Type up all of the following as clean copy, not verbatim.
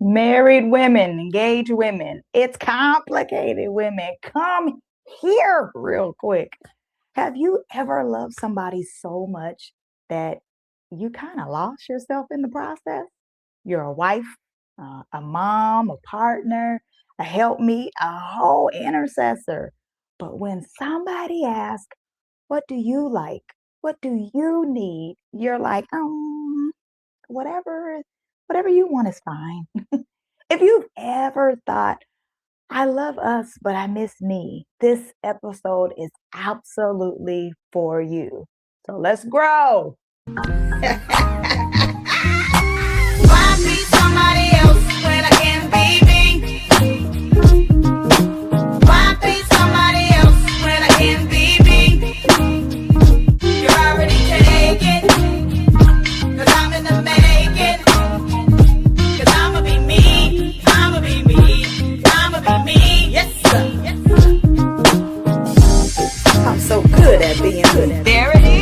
Married women, engaged women, it's complicated women. Come here real quick. Have you ever loved somebody so much that you kind of lost yourself in the process? You're a wife, a mom, a partner, a helpmeet, a whole intercessor. But when somebody asks, what do you like? What do you need? You're like, whatever, whatever you want is fine. If you've ever thought, I love us, but I miss me, this episode is absolutely for you. So let's grow. Why be somebody else when I can be me? Why be somebody else when I can be me? You're already taken, 'cause I'm in the making. 'Cause I'ma be me, I'ma be me, I'ma be me, yes sir. I'm so good at being good. There it is.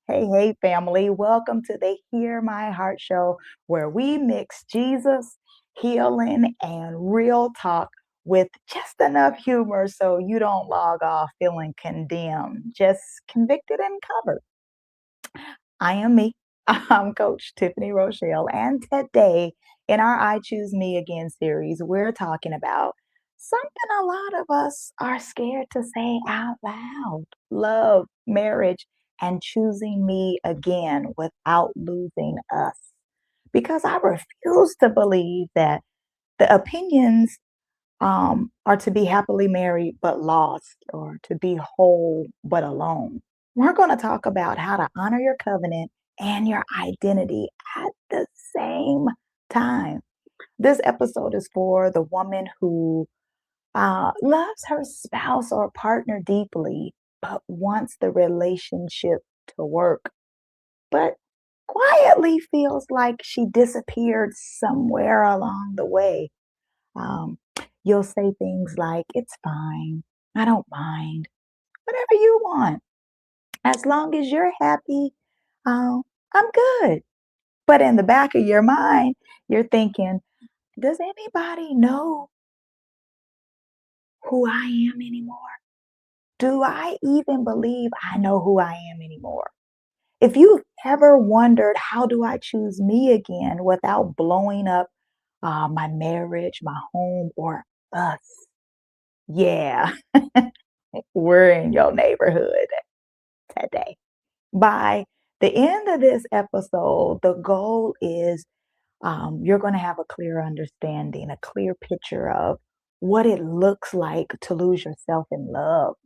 Hey, family. Welcome to the Hear My Heart show, where we mix Jesus, healing, and real talk with just enough humor so you don't log off feeling condemned, just convicted and covered. I am me. I'm Coach Tiffany Rochelle, and today in our I Choose Me Again series, we're talking about something a lot of us are scared to say out loud: love, marriage, and choosing me again without losing us. Because I refuse to believe that the opinions are to be happily married but lost, or to be whole but alone. We're going to talk about how to honor your covenant and your identity at the same time. This episode is for the woman who loves her spouse or partner deeply, but wants the relationship to work, but quietly feels like she disappeared somewhere along the way. Um, you'll say things like, it's fine, I don't mind, whatever you want. As long as you're happy, I'm good. But in the back of your mind, you're thinking, does anybody know who I am anymore? Do I even believe I know who I am anymore? If you've ever wondered, how do I choose me again without blowing up my marriage, my home, or us? Yeah, we're in your neighborhood today. By the end of this episode, the goal is you're going to have a clear understanding, a clear picture of what it looks like to lose yourself in love.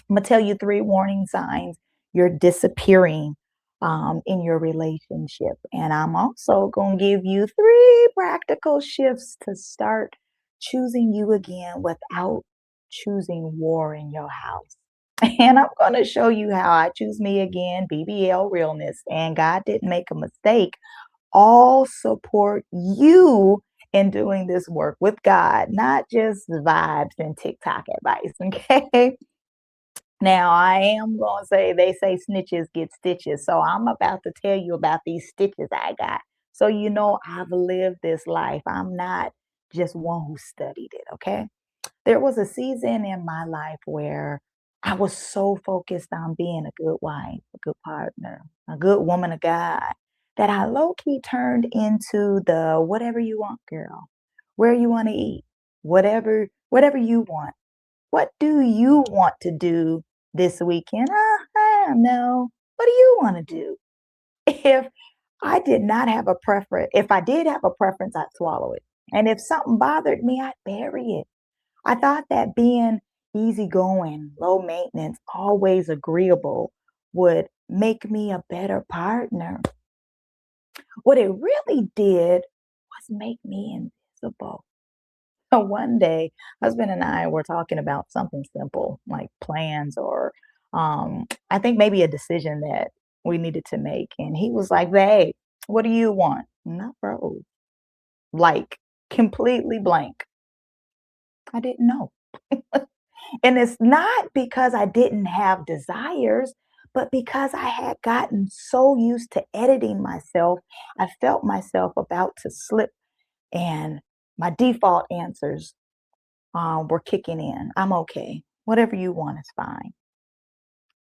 I'm going to tell you 3 warning signs you're disappearing in your relationship. And I'm also going to give you 3 practical shifts to start choosing you again without choosing war in your house. And I'm going to show you how I choose me again, BBL realness, and God didn't make a mistake. All support you in doing this work with God, not just vibes and TikTok advice. Okay. Now, I am going to say they say snitches get stitches. So I'm about to tell you about these stitches I got. So, I've lived this life. I'm not just one who studied it. Okay. There was a season in my life where I was so focused on being a good wife, a good partner, a good woman of God, that I low key turned into the whatever you want, girl, where you want to eat, whatever you want. What do you want to do this weekend? I don't know. What do you want to do? If I did not have a preference, if I did have a preference, I'd swallow it. And if something bothered me, I'd bury it. I thought that being easygoing, low maintenance, always agreeable would make me a better partner. What it really did was make me invisible. So one day, husband and I were talking about something simple like plans, or I think maybe a decision that we needed to make. And he was like, "Babe, what do you want?" And I froze, like completely blank. I didn't know. And it's not because I didn't have desires, But because I had gotten so used to editing myself, I felt myself about to slip and my default answers were kicking in. I'm okay. Whatever you want is fine.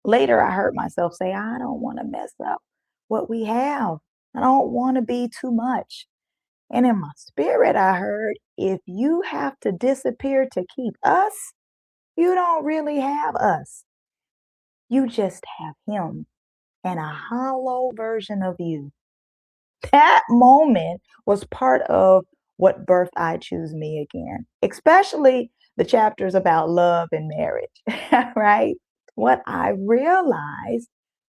Later, I heard myself say, I don't want to mess up what we have. I don't want to be too much. And in my spirit, I heard, if you have to disappear to keep us, you don't really have us. You just have him and a hollow version of you. That moment was part of what birthed I Choose Me Again, especially the chapters about love and marriage, right? What I realized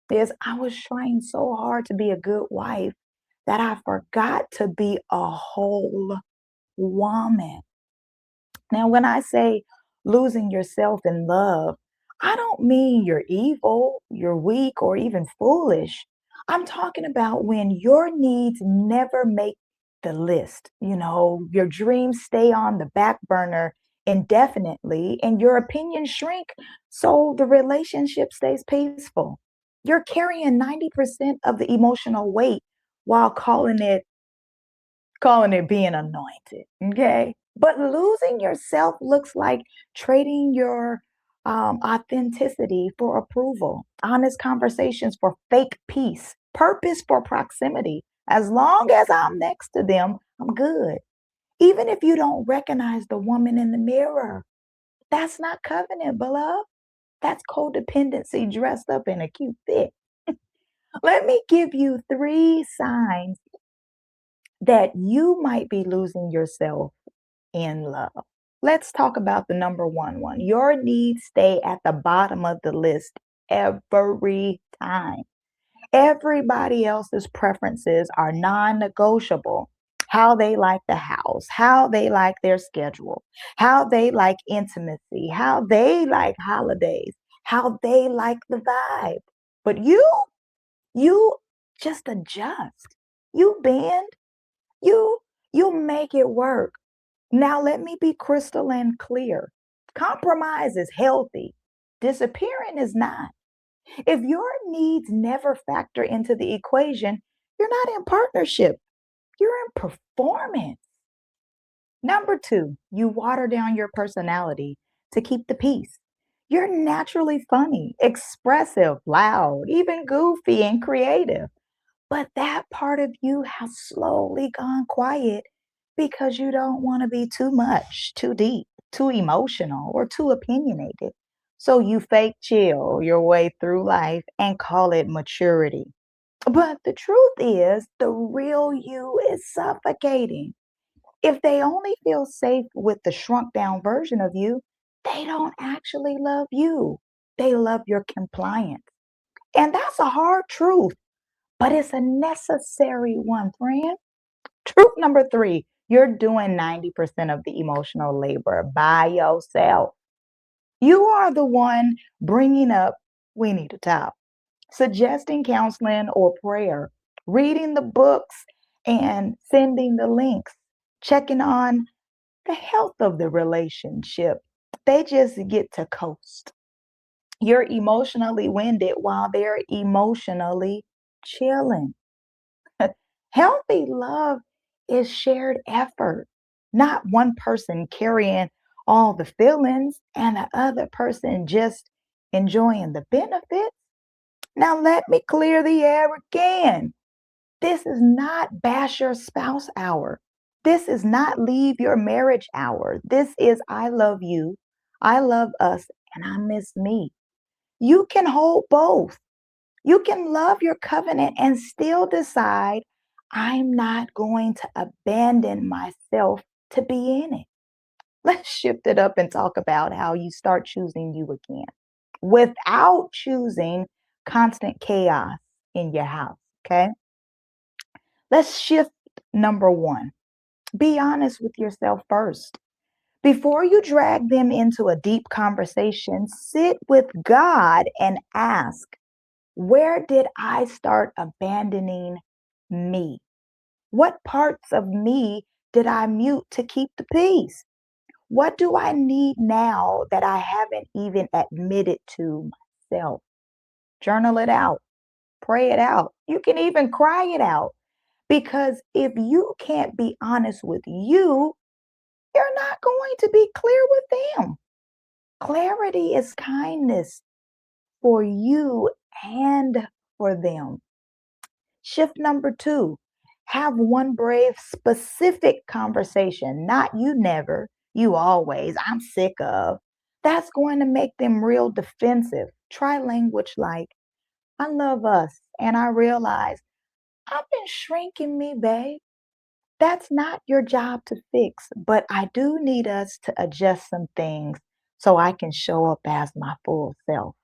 is I was trying so hard to be a good wife that I forgot to be a whole woman. Now, when I say losing yourself in love, I don't mean you're evil, you're weak, or even foolish. I'm talking about when your needs never make the list. Your dreams stay on the back burner indefinitely and your opinions shrink so the relationship stays peaceful. You're carrying 90% of the emotional weight while calling it being anointed. Okay. But losing yourself looks like trading your authenticity for approval, honest conversations for fake peace, purpose for proximity. As long as I'm next to them, I'm good. Even if you don't recognize the woman in the mirror, that's not covenant, beloved. That's codependency dressed up in a cute fit. Let me give you 3 signs that you might be losing yourself in love. Let's talk about the number one. Your needs stay at the bottom of the list every time. Everybody else's preferences are non negotiable. How they like the house, how they like their schedule, how they like intimacy, how they like holidays, how they like the vibe. But you just adjust. You bend, you you make it work. Now, let me be crystal and clear. Compromise is healthy, disappearing is not. If your needs never factor into the equation, you're not in partnership, you're in performance. Number 2, you water down your personality to keep the peace. You're naturally funny, expressive, loud, even goofy and creative. But that part of you has slowly gone quiet because you don't want to be too much, too deep, too emotional, or too opinionated. So you fake chill your way through life and call it maturity. But the truth is, the real you is suffocating. If they only feel safe with the shrunk down version of you, they don't actually love you. They love your compliance. And that's a hard truth, but it's a necessary one, friend. Truth number 3, you're doing 90% of the emotional labor by yourself. You are the one bringing up, we need to talk, suggesting counseling or prayer, reading the books and sending the links, checking on the health of the relationship. They just get to coast. You're emotionally winded while they're emotionally chilling. Healthy love is shared effort, not one person carrying all the feelings and the other person just enjoying the benefits. Now, let me clear the air again. This is not bash your spouse hour. This is not leave your marriage hour. This is I love you, I love us, and I miss me. You can hold both. You can love your covenant and still decide, I'm not going to abandon myself to be in it. Let's shift it up and talk about how you start choosing you again without choosing constant chaos in your house. Okay. Let's shift number 1. Be honest with yourself first. Before you drag them into a deep conversation, sit with God and ask, where did I start abandoning me? What parts of me did I mute to keep the peace? What do I need now that I haven't even admitted to myself? Journal it out, pray it out. You can even cry it out. Because if you can't be honest with you, you're not going to be clear with them. Clarity is kindness for you and for them. Shift number two, have one brave, specific conversation, not you never, you always, I'm sick of. That's going to make them real defensive. Try language like, I love us, and I realize I've been shrinking me, babe. That's not your job to fix, but I do need us to adjust some things so I can show up as my full self.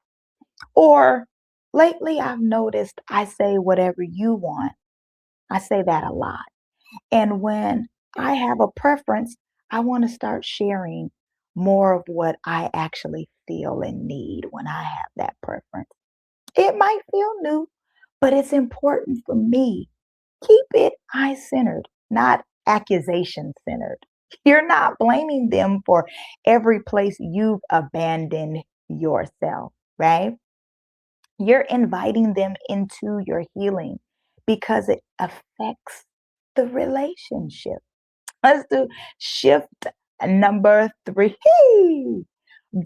Or lately, I've noticed I say whatever you want. I say that a lot. And when I have a preference, I want to start sharing more of what I actually feel and need when I have that preference. It might feel new, but it's important for me. Keep it I centered, not accusation centered. You're not blaming them for every place you've abandoned yourself, right? You're inviting them into your healing because it affects the relationship. Let's do shift number three.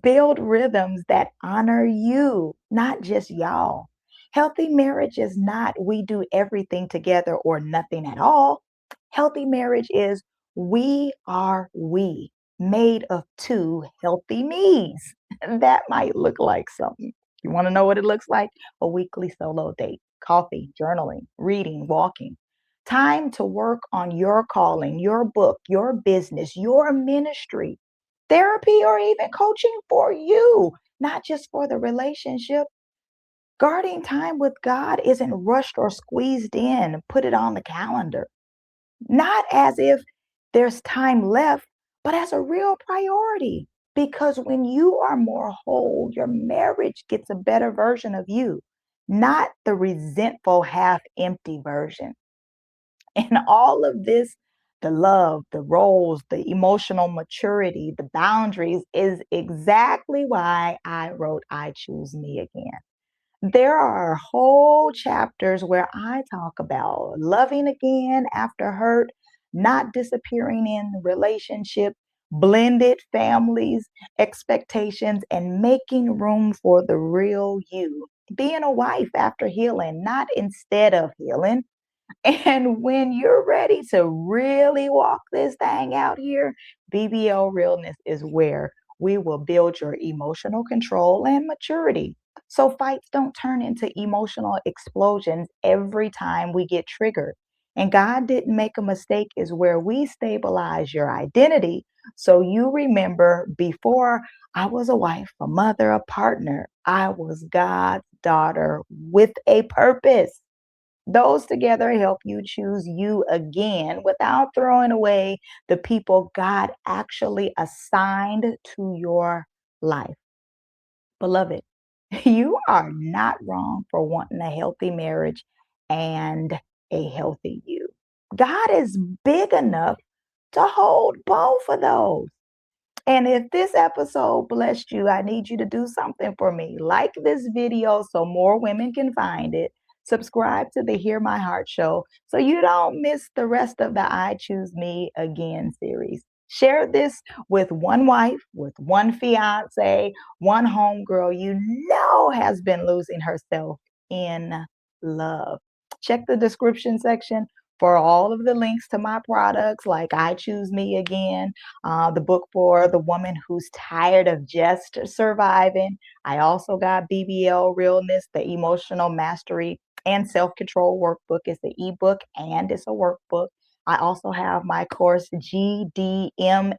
Build rhythms that honor you, not just y'all. Healthy marriage is not we do everything together or nothing at all. Healthy marriage is we are we, made of two healthy me's. That might look like something. You want to know what it looks like? A weekly solo date, coffee, journaling, reading, walking. Time to work on your calling, your book, your business, your ministry, therapy, or even coaching for you, not just for the relationship. Guarding time with God isn't rushed or squeezed in, put it on the calendar. Not as if there's time left, but as a real priority. Because when you are more whole, your marriage gets a better version of you, not the resentful, half empty version. And all of this, the love, the roles, the emotional maturity, the boundaries is exactly why I wrote I Choose Me Again. There are whole chapters where I talk about loving again after hurt, not disappearing in relationship, blended families, expectations, and making room for the real you. Being a wife after healing, not instead of healing. And when you're ready to really walk this thing out here, BBL Realness is where we will build your emotional control and maturity. So fights don't turn into emotional explosions every time we get triggered. And God didn't make a mistake is where we stabilize your identity. So you remember before I was a wife, a mother, a partner, I was God's daughter with a purpose. Those together help you choose you again without throwing away the people God actually assigned to your life. Beloved, you are not wrong for wanting a healthy marriage and a healthy you. God is big enough to hold both of those. And if this episode blessed you, I need you to do something for me. Like this video so more women can find it. Subscribe to the Hear My Heart show so you don't miss the rest of the I Choose Me Again series. Share this with one wife, with one fiance, one homegirl you know has been losing herself in love. Check the description section for all of the links to my products like I Choose Me Again, the book for the woman who's tired of just surviving. I also got BBL Realness, the emotional mastery and self control workbook. It's the ebook and it's a workbook. I also have my course GDMAM,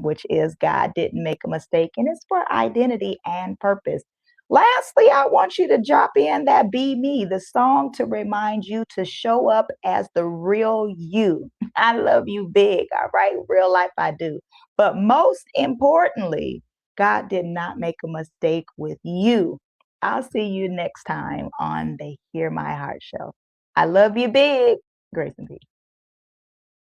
which is God Didn't Make a Mistake, and it's for identity and purpose. Lastly, I want you to drop in that Be Me, the song to remind you to show up as the real you. I love you big, all right? Real life, I do. But most importantly, God did not make a mistake with you. I'll see you next time on the Hear My Heart show. I love you big. Grace and peace.